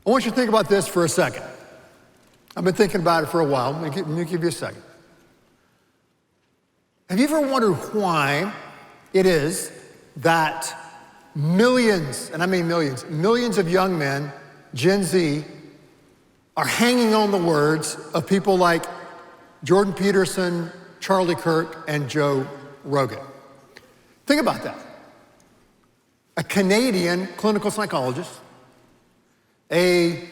I want you to think about this for a second. I've been thinking about it for a while. Let me give you a second. Have you ever wondered why it is that millions, and I mean millions, millions of young men, Gen Z, are hanging on the words of people like Jordan Peterson, Charlie Kirk, and Joe Rogan? Think about that. A Canadian clinical psychologist, a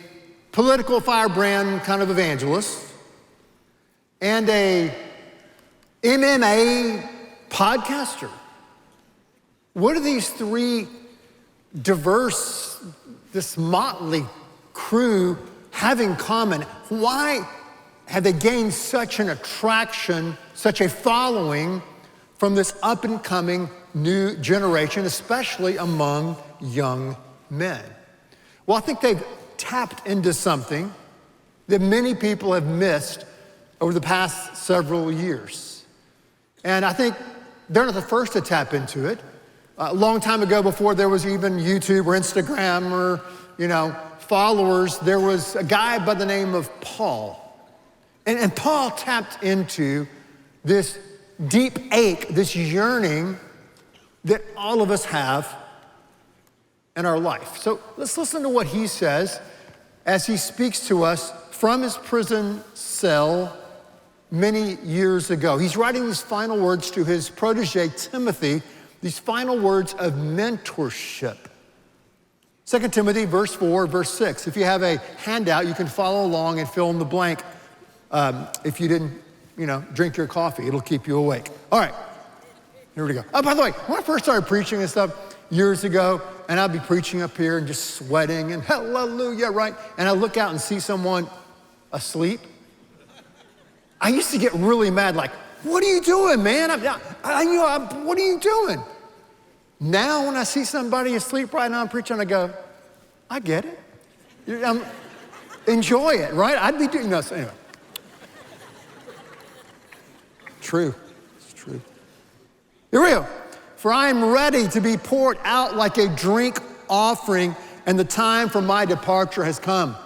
political firebrand kind of evangelist, and a MMA podcaster. What do these three diverse, this motley crew have in common? Why have they gained such an attraction, such a following from this up-and-coming new generation, especially among young men? Well, I think they've tapped into something that many people have missed over the past several years. And I think they're not the first to tap into it. A long time ago, before there was even YouTube or Instagram or, followers, there was a guy by the name of Paul. And Paul tapped into this deep ache, this yearning that all of us have in our life. So let's listen to what he says as he speaks to us from his prison cell many years ago. He's writing these final words to his protege, Timothy, these final words of mentorship. 2 Timothy verse 4, verse 6. If you have a handout, you can follow along and fill in the blank. If you didn't, drink your coffee, it'll keep you awake. All right, here we go. Oh, by the way, when I first started preaching and stuff years ago, and I'd be preaching up here and just sweating and hallelujah, right? And I look out and see someone asleep. I used to get really mad, like, what are you doing, man? What are you doing? Now when I see somebody asleep right now I'm preaching, I go, I get it. Enjoy it, right? I'd be doing this anyway. True, it's true. Here we go. For I am ready to be poured out like a drink offering, and the time for my departure has come.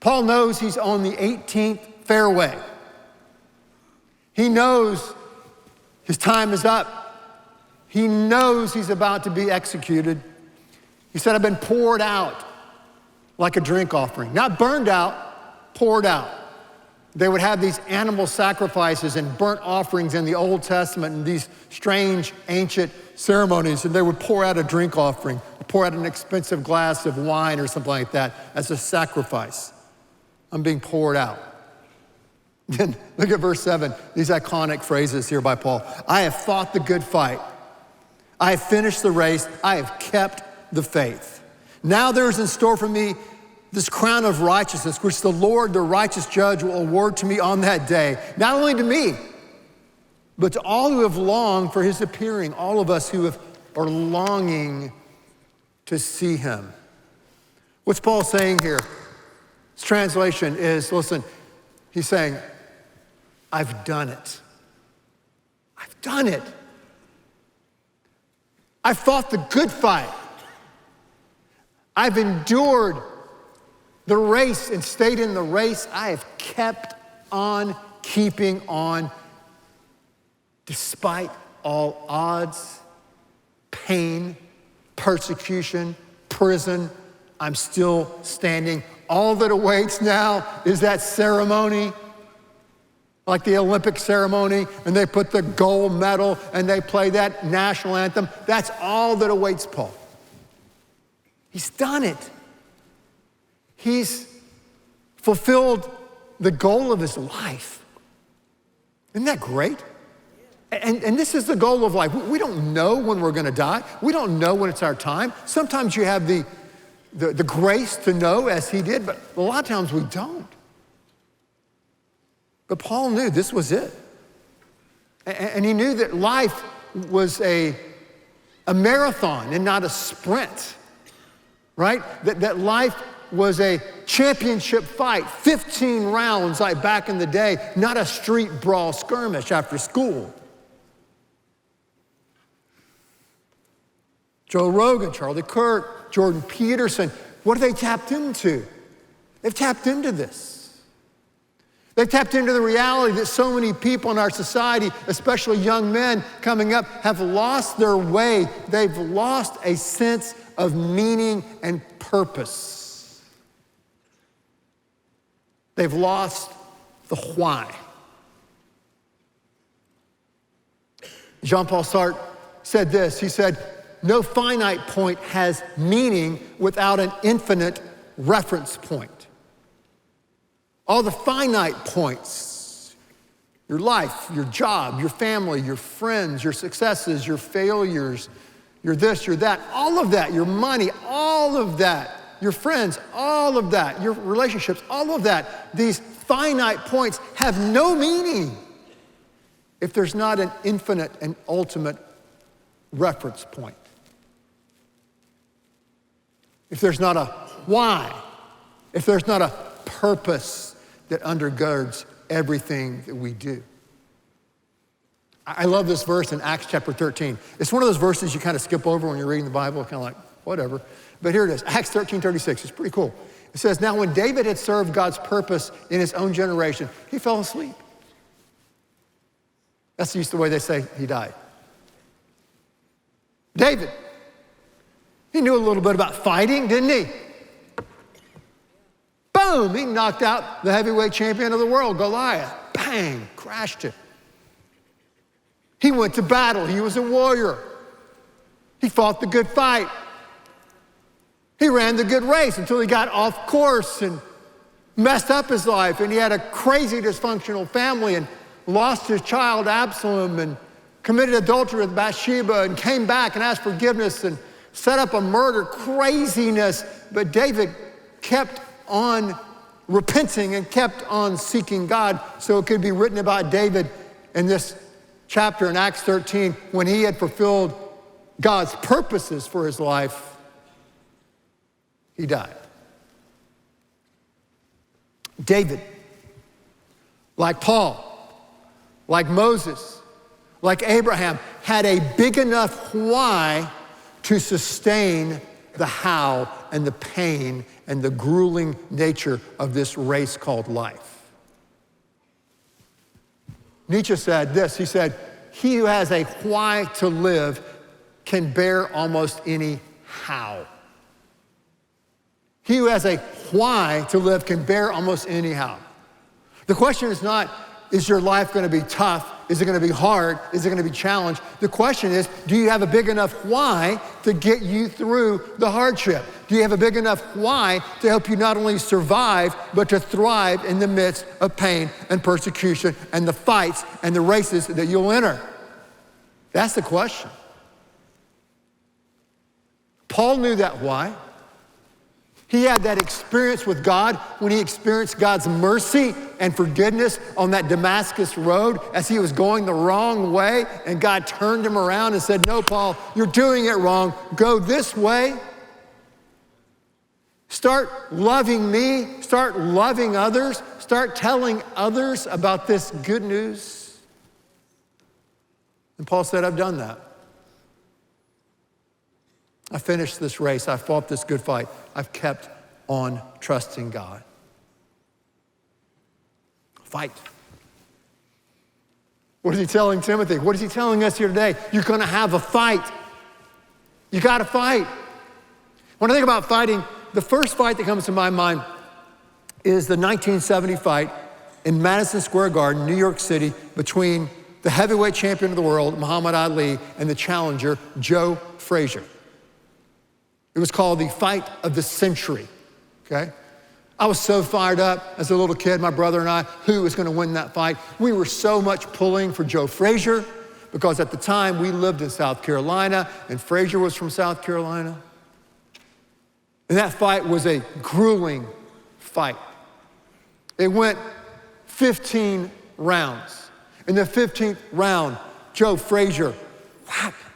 Paul knows he's on the 18th fairway. He knows his time is up. He knows he's about to be executed. He said, I've been poured out like a drink offering. Not burned out, poured out. They would have these animal sacrifices and burnt offerings in the Old Testament and these strange ancient ceremonies, and they would pour out a drink offering, pour out an expensive glass of wine or something like that as a sacrifice. I'm being poured out. Then look at verse 7, these iconic phrases here by Paul. I have fought the good fight. I have finished the race. I have kept the faith. Now there is in store for me this crown of righteousness, which the Lord, the righteous judge, will award to me on that day. Not only to me, but to all who have longed for his appearing, all of us who are longing to see him. What's Paul saying here? His translation is, listen, he's saying, I've done it. I've done it. I fought the good fight. I've endured the race and stayed in the race. I have kept on keeping on despite all odds, pain, persecution, prison. I'm still standing. All that awaits now is that ceremony, like the Olympic ceremony, and they put the gold medal and they play that national anthem. That's all that awaits Paul. He's done it. He's fulfilled the goal of his life. Isn't that great? And this is the goal of life. We don't know when we're going to die. We don't know when it's our time. Sometimes you have the grace to know, as he did, but a lot of times we don't. But Paul knew this was it. And he knew that life was a marathon and not a sprint, right? That life was a championship fight, 15 rounds like back in the day, not a street brawl skirmish after school. Joe Rogan, Charlie Kirk, Jordan Peterson, What have they tapped into? They've tapped into this. They've tapped into the reality that so many people in our society, especially young men coming up, have lost their way. They've lost a sense of meaning and purpose. They've lost the why. Jean-Paul Sartre said this. He said, no finite point has meaning without an infinite reference point. All the finite points, your life, your job, your family, your friends, your successes, your failures, your this, your that, all of that, your money, all of that, your friends, all of that, your relationships, all of that, these finite points have no meaning if there's not an infinite and ultimate reference point. If there's not a why, if there's not a purpose that undergirds everything that we do. I love this verse in Acts chapter 13. It's one of those verses you kind of skip over when you're reading the Bible, kind of like, whatever. But here it is, Acts 13:36. It's pretty cool. It says, now when David had served God's purpose in his own generation, he fell asleep. That's just the way they say he died. David, he knew a little bit about fighting, didn't he? Boom, he knocked out the heavyweight champion of the world, Goliath. Bang, crashed him. He went to battle, he was a warrior. He fought the good fight. He ran the good race until he got off course and messed up his life, and he had a crazy dysfunctional family and lost his child Absalom and committed adultery with Bathsheba and came back and asked forgiveness and set up a murder, craziness. But David kept on repenting and kept on seeking God, so it could be written about David in this chapter in Acts 13 when he had fulfilled God's purposes for his life, he died. David, like Paul, like Moses, like Abraham, had a big enough why to sustain the how and the pain and the grueling nature of this race called life. Nietzsche said this, he said, he who has a why to live can bear almost any how. He who has a why to live can bear almost any how. The question is not, is your life going to be tough? Is it going to be hard? Is it going to be challenged? The question is, do you have a big enough why to get you through the hardship? Do you have a big enough why to help you not only survive, but to thrive in the midst of pain and persecution and the fights and the races that you'll enter? That's the question. Paul knew that why. He had that experience with God when he experienced God's mercy and forgiveness on that Damascus road as he was going the wrong way, and God turned him around and said, no, Paul, you're doing it wrong. Go this way. Start loving me. Start loving others. Start telling others about this good news. And Paul said, I've done that. I finished this race. I fought this good fight. I've kept on trusting God. Fight. What is he telling Timothy? What is he telling us here today? You're going to have a fight. You got to fight. When I think about fighting, the first fight that comes to my mind is the 1970 fight in Madison Square Garden, New York City, between the heavyweight champion of the world, Muhammad Ali, and the challenger, Joe Frazier. It was called the fight of the century, okay? I was so fired up as a little kid, my brother and I, who was gonna win that fight. We were so much pulling for Joe Frazier because at the time we lived in South Carolina and Frazier was from South Carolina. And that fight was a grueling fight. It went 15 rounds. In the 15th round, Joe Frazier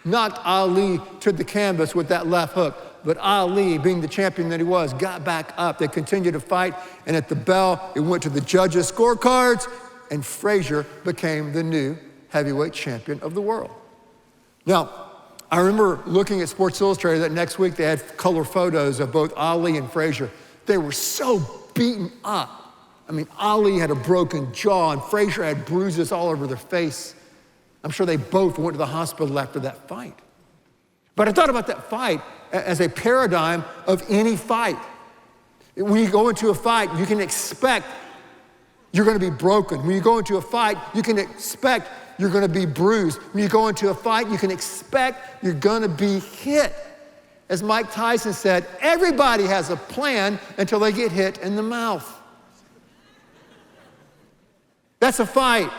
knocked Ali to the canvas with that left hook. But Ali, being the champion that he was, got back up. They continued to fight, and at the bell, it went to the judges' scorecards, and Frazier became the new heavyweight champion of the world. Now, I remember looking at Sports Illustrated that next week they had color photos of both Ali and Frazier. They were so beaten up. I mean, Ali had a broken jaw and Frazier had bruises all over their face. I'm sure they both went to the hospital after that fight. But I thought about that fight as a paradigm of any fight. When you go into a fight, you can expect you're going to be broken. When you go into a fight, you can expect you're going to be bruised. When you go into a fight, you can expect you're going to be hit. As Mike Tyson said, everybody has a plan until they get hit in the mouth. That's a fight.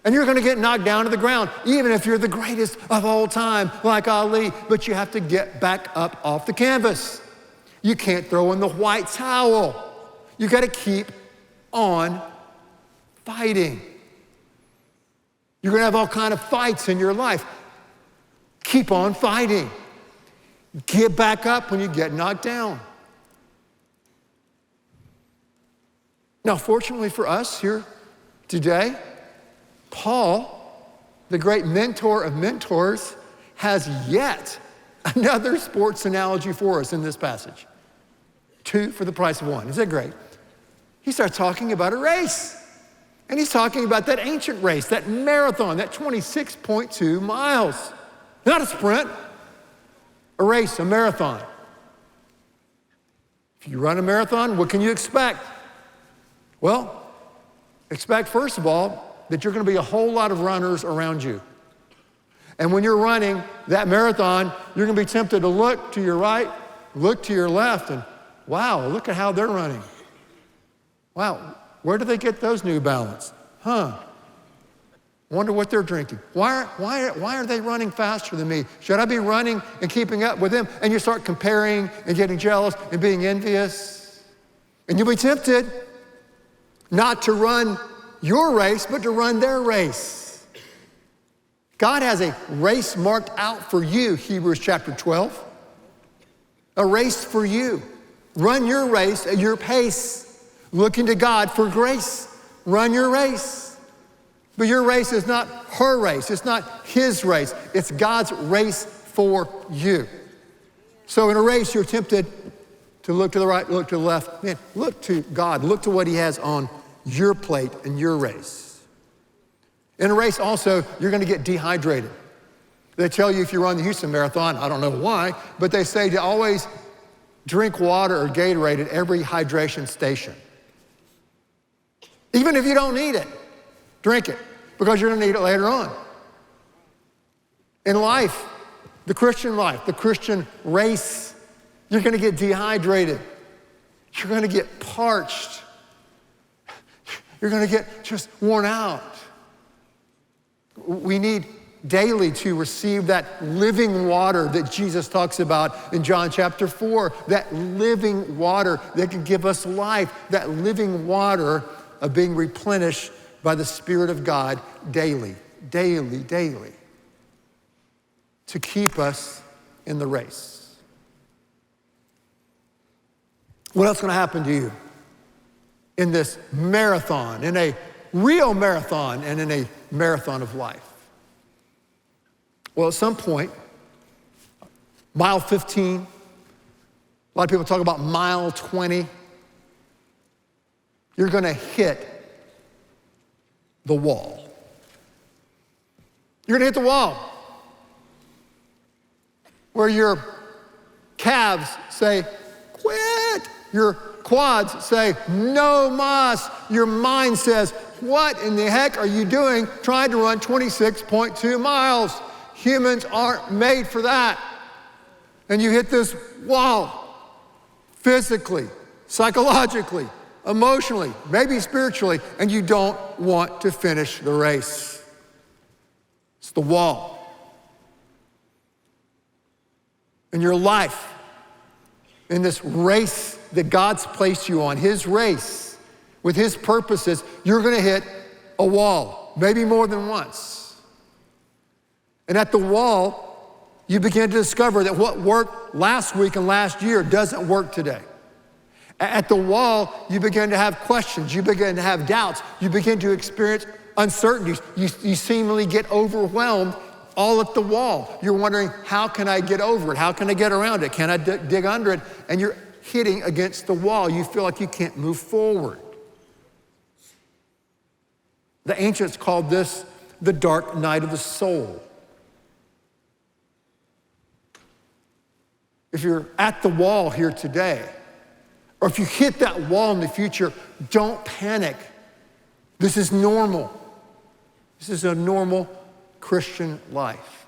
And you're going to get knocked down to the ground, even if you're the greatest of all time, like Ali, but you have to get back up off the canvas. You can't throw in the white towel. You got to keep on fighting. You're going to have all kinds of fights in your life. Keep on fighting. Get back up when you get knocked down. Now, fortunately for us here today, Paul, the great mentor of mentors, has yet another sports analogy for us in this passage. 2 for the price of 1. Isn't that great? He starts talking about a race. And he's talking about that ancient race, that marathon, that 26.2 miles. Not a sprint, a race, a marathon. If you run a marathon, what can you expect? Well, expect, first of all, that you're going to be a whole lot of runners around you. And when you're running that marathon, you're going to be tempted to look to your right, look to your left, and wow, look at how they're running. Wow, where do they get those New Balance? Wonder what they're drinking. Why are they running faster than me? Should I be running and keeping up with them? And you start comparing and getting jealous and being envious. And you'll be tempted not to run your race, but to run their race. God has a race marked out for you, Hebrews chapter 12. A race for you. Run your race at your pace. Looking to God for grace. Run your race. But your race is not her race. It's not his race. It's God's race for you. So in a race, you're tempted to look to the right, look to the left. Man, look to God. Look to what he has on your plate in your race. In a race also, you're going to get dehydrated. They tell you if you run the Houston Marathon, I don't know why, but they say to always drink water or Gatorade at every hydration station. Even if you don't need it, drink it, because you're going to need it later on. In life, the Christian race, you're going to get dehydrated. You're going to get parched. You're going to get just worn out. We need daily to receive that living water that Jesus talks about in John chapter 4, that living water that can give us life, that living water of being replenished by the Spirit of God daily, daily, daily, to keep us in the race. What else is going to happen to you in this marathon, in a real marathon and in a marathon of life? Well, at some point, mile 15, a lot of people talk about mile 20, you're going to hit the wall. You're going to hit the wall where your calves say, quit. Your quads say, no mas. Your mind says, what in the heck are you doing trying to run 26.2 miles? Humans aren't made for that. And you hit this wall physically, psychologically, emotionally, maybe spiritually, and you don't want to finish the race. It's the wall. In your life, in this race that God's placed you on, his race, with his purposes, you're going to hit a wall, maybe more than once. And at the wall, you begin to discover that what worked last week and last year doesn't work today. At the wall, you begin to have questions. You begin to have doubts. You begin to experience uncertainties. You seemingly get overwhelmed all at the wall. You're wondering, how can I get over it? How can I get around it? Can I dig under it? And you're hitting against the wall. You feel like you can't move forward. The ancients called this the dark night of the soul. If you're at the wall here today, or if you hit that wall in the future, don't panic. This is normal. This is a normal Christian life.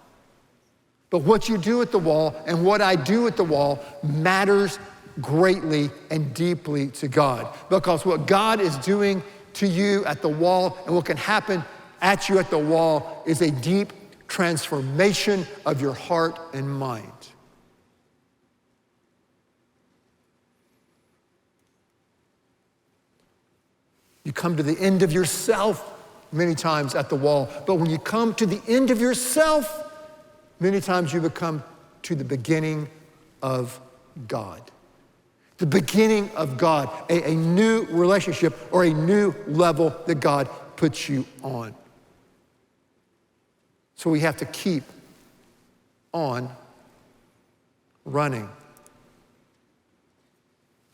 But what you do at the wall and what I do at the wall matters greatly and deeply to God. Because what God is doing to you at the wall and what can happen at you at the wall is a deep transformation of your heart and mind. You come to the end of yourself many times at the wall, but when you come to the end of yourself, many times you become to the beginning of God. The beginning of God, a new relationship or a new level that God puts you on. So we have to keep on running.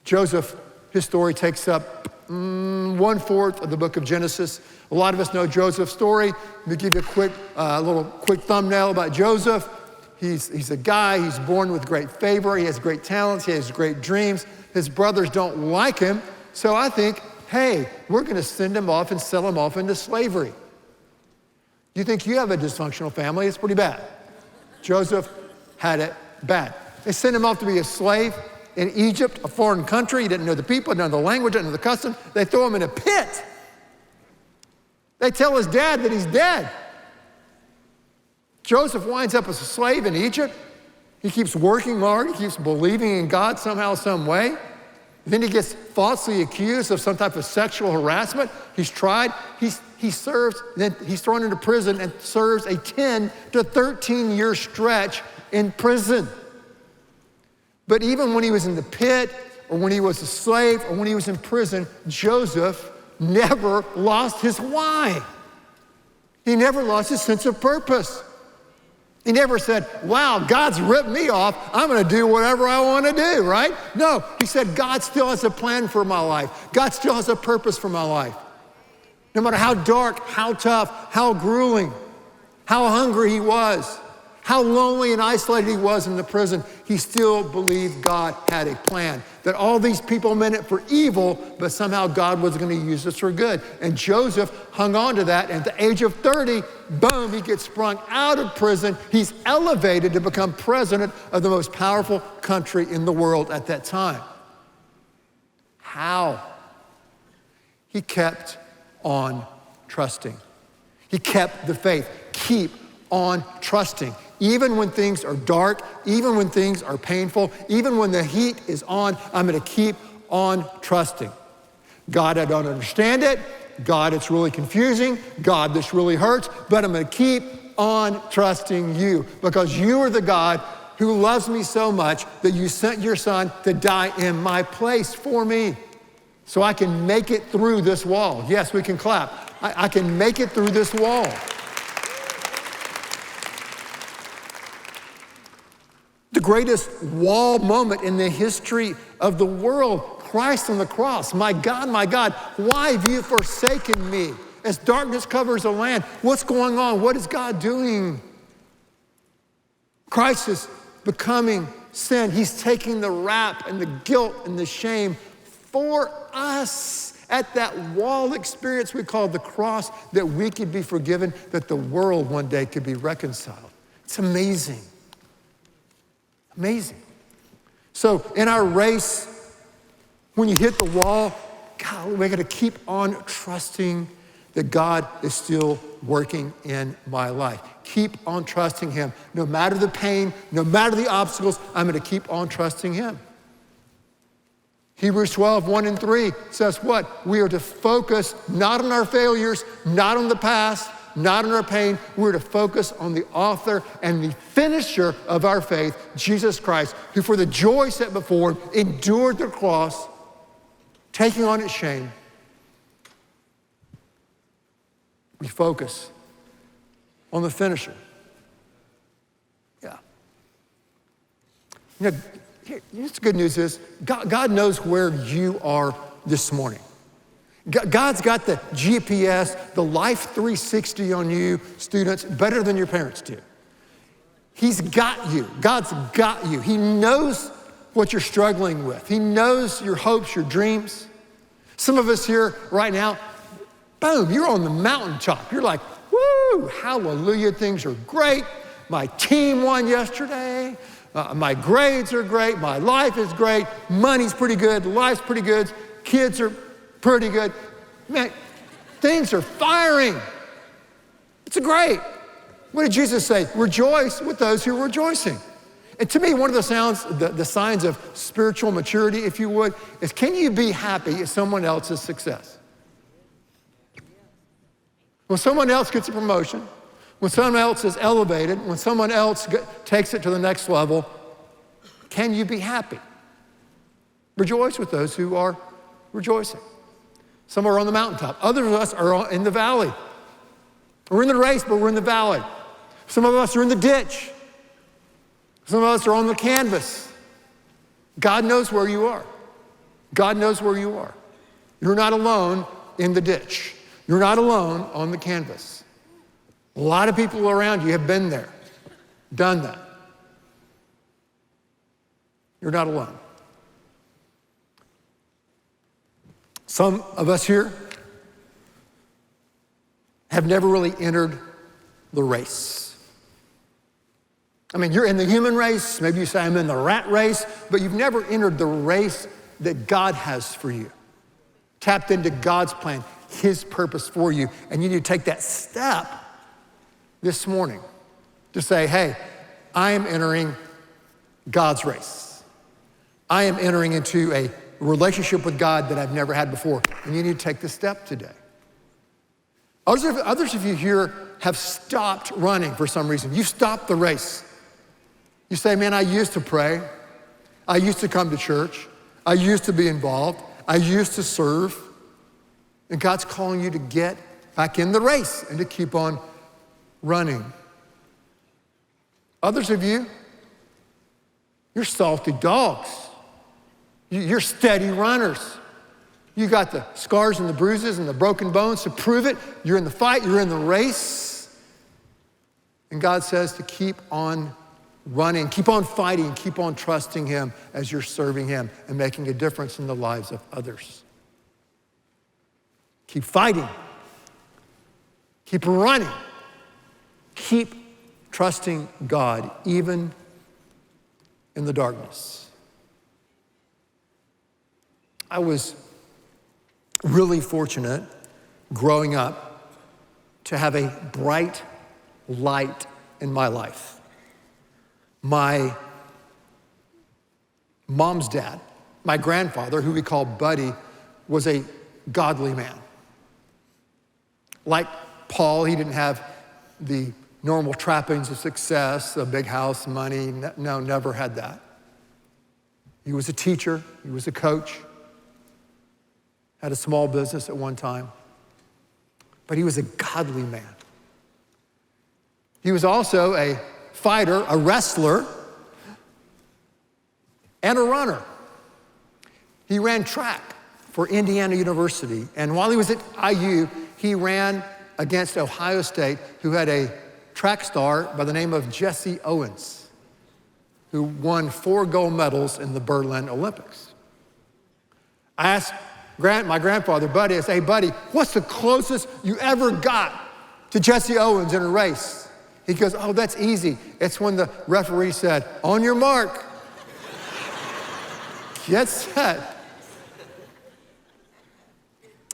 Joseph, his story takes up 1/4 of the book of Genesis. A lot of us know Joseph's story. Let me give you a little quick thumbnail about Joseph. He's a guy, he's born with great favor, he has great talents, he has great dreams. His brothers don't like him, so I think, hey, we're gonna send him off and sell him off into slavery. You think you have a dysfunctional family? It's pretty bad. Joseph had it bad. They sent him off to be a slave in Egypt, a foreign country. He didn't know the people, didn't know the language, didn't know the custom. They throw him in a pit. They tell his dad that he's dead. Joseph winds up as a slave in Egypt. He keeps working hard. He keeps believing in God somehow, some way. Then he gets falsely accused of some type of sexual harassment. He's tried. He serves, then he's thrown into prison and serves a 10 to 13-year stretch in prison. But even when he was in the pit, or when he was a slave, or when he was in prison, Joseph never lost his why. He never lost his sense of purpose. He never said, wow, God's ripped me off. I'm gonna do whatever I wanna do, right? No, he said, God still has a plan for my life. God still has a purpose for my life. No matter how dark, how tough, how grueling, how hungry he was, how lonely and isolated he was in the prison, he still believed God had a plan. That all these people meant it for evil, but somehow God was gonna use this for good. And Joseph hung on to that, and at the age of 30, boom, he gets sprung out of prison. He's elevated to become president of the most powerful country in the world at that time. How? He kept on trusting. He kept the faith. Keep on trusting. Even when things are dark, even when things are painful, even when the heat is on, I'm gonna keep on trusting. God, I don't understand it. God, it's really confusing. God, this really hurts, but I'm gonna keep on trusting you because you are the God who loves me so much that you sent your son to die in my place for me so I can make it through this wall. Yes, we can clap. I can make it through this wall. The greatest wall moment in the history of the world, Christ on the cross. My God, why have you forsaken me? As darkness covers the land, what's going on? What is God doing? Christ is becoming sin. He's taking the rap and the guilt and the shame for us at that wall experience we call the cross, that we could be forgiven, that the world one day could be reconciled. It's amazing. Amazing. So in our race, when you hit the wall, God, we gotta keep on trusting that God is still working in my life. Keep on trusting him. No matter the pain, no matter the obstacles, I'm gonna keep on trusting him. Hebrews 12, 1 and 3 says what? We are to focus not on our failures, not on the past, not on our pain. We're to focus on the author and the finisher of our faith, Jesus Christ, who for the joy set before him endured the cross, taking on its shame. We focus on the finisher. You know, the good news is God knows where you are this morning. God's got the GPS, the Life 360 on you, students, better than your parents do. He's got you. God's got you. He knows what you're struggling with. He knows your hopes, your dreams. Some of us here right now, boom, you're on the mountaintop. You're like, woo, hallelujah, things are great. My team won yesterday. My grades are great. My life is great. Money's pretty good. Life's pretty good. Kids are pretty good. Man, things are firing. It's great. What did Jesus say? Rejoice with those who are rejoicing. And to me, one of the signs of spiritual maturity, if you would, is can you be happy at someone else's success? When someone else gets a promotion, when someone else is elevated, when someone else takes it to the next level, can you be happy? Rejoice with those who are rejoicing. Some are on the mountaintop. Others of us are in the valley. We're in the race, but we're in the valley. Some of us are in the ditch. Some of us are on the canvas. God knows where you are. God knows where you are. You're not alone in the ditch. You're not alone on the canvas. A lot of people around you have been there, done that. You're not alone. Some of us here have never really entered the race. I mean, you're in the human race. Maybe you say, I'm in the rat race, but you've never entered the race that God has for you. Tapped into God's plan, His purpose for you. And you need to take that step this morning to say, hey, I am entering God's race. I am entering into a relationship with God that I've never had before. And you need to take this step today. Others of you here have stopped running for some reason. You've stopped the race. You say, man, I used to pray. I used to come to church. I used to be involved. I used to serve. And God's calling you to get back in the race and to keep on running. Others of you, you're salty dogs. You're steady runners. You got the scars and the bruises and the broken bones to prove it. You're in the fight. You're in the race. And God says to keep on running, keep on fighting, keep on trusting Him as you're serving Him and making a difference in the lives of others. Keep fighting. Keep running. Keep trusting God, even in the darkness. I was really fortunate growing up to have a bright light in my life. My mom's dad, my grandfather, who we call Buddy, was a godly man. Like Paul, he didn't have the normal trappings of success, a big house, money. No, never had that. He was a teacher. He was a coach. Had a small business at one time. But he was a godly man. He was also a fighter, a wrestler, and a runner. He ran track for Indiana University. And while he was at IU, he ran against Ohio State, who had a track star by the name of Jesse Owens, who won 4 gold medals in the Berlin Olympics. I asked my grandfather, Buddy, I said, hey, Buddy, what's the closest you ever got to Jesse Owens in a race? He goes, oh, that's easy. It's when the referee said, on your mark, get set.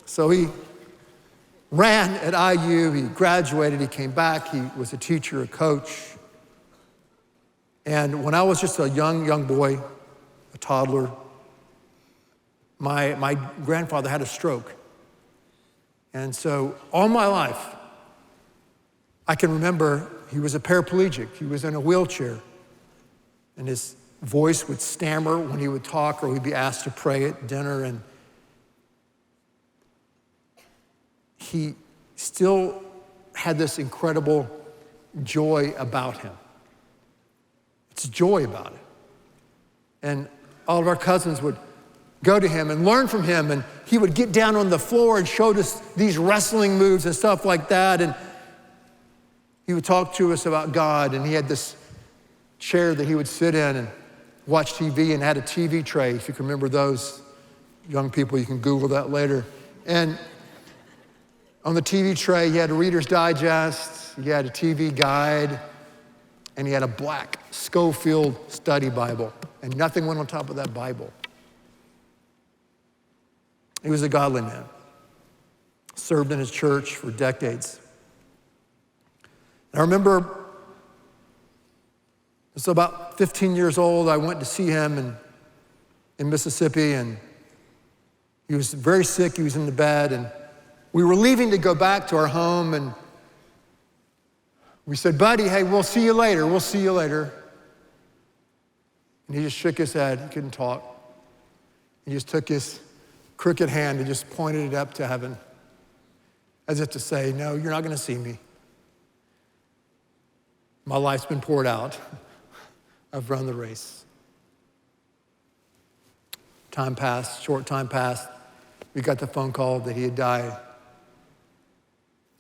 So he ran at IU, he graduated, he came back, he was a teacher, a coach. And when I was just a young boy, a toddler, my grandfather had a stroke. And so all my life, I can remember he was a paraplegic. He was in a wheelchair. And his voice would stammer when he would talk, or we'd be asked to pray at dinner. And he still had this incredible joy about him. It's joy about it. And all of our cousins would go to him and learn from him, and he would get down on the floor and show us these wrestling moves and stuff like that. And he would talk to us about God, and he had this chair that he would sit in and watch TV, and had a TV tray. If you can remember those, young people, you can Google that later. And on the TV tray, he had a Reader's Digest, he had a TV guide, and he had a black Schofield study Bible, and nothing went on top of that Bible. He was a godly man, served in his church for decades. And I remember, so about 15 years old, I went to see him in Mississippi, and he was very sick. He was in the bed, and we were leaving to go back to our home, and we said, "Buddy, hey, we'll see you later. We'll see you later." And he just shook his head. He couldn't talk. He just took his crooked hand and just pointed it up to heaven, as if to say, "No, you're not going to see me. My life's been poured out. I've run the race." Time passed, short time passed. We got the phone call that he had died.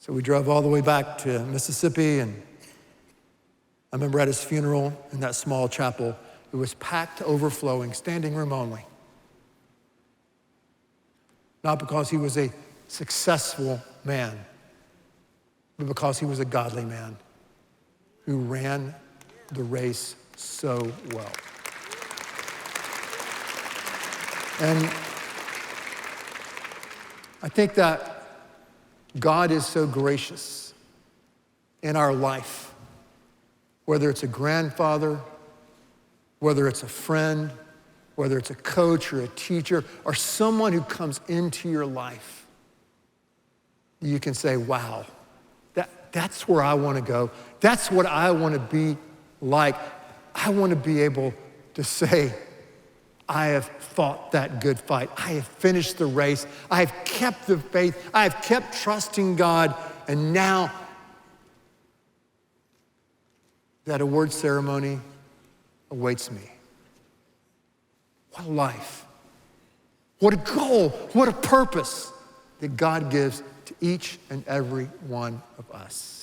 So we drove all the way back to Mississippi, and I remember at his funeral in that small chapel, it was packed to overflowing, standing room only. Not because he was a successful man, but because he was a godly man who ran the race so well. And I think that God is so gracious in our life, whether it's a grandfather, whether it's a friend, whether it's a coach or a teacher or someone who comes into your life, you can say, wow, that's where I want to go. That's what I want to be like. I want to be able to say, I have fought that good fight. I have finished the race. I have kept the faith. I have kept trusting God. And now that award ceremony awaits me. What a life. What a goal. What a purpose that God gives to each and every one of us.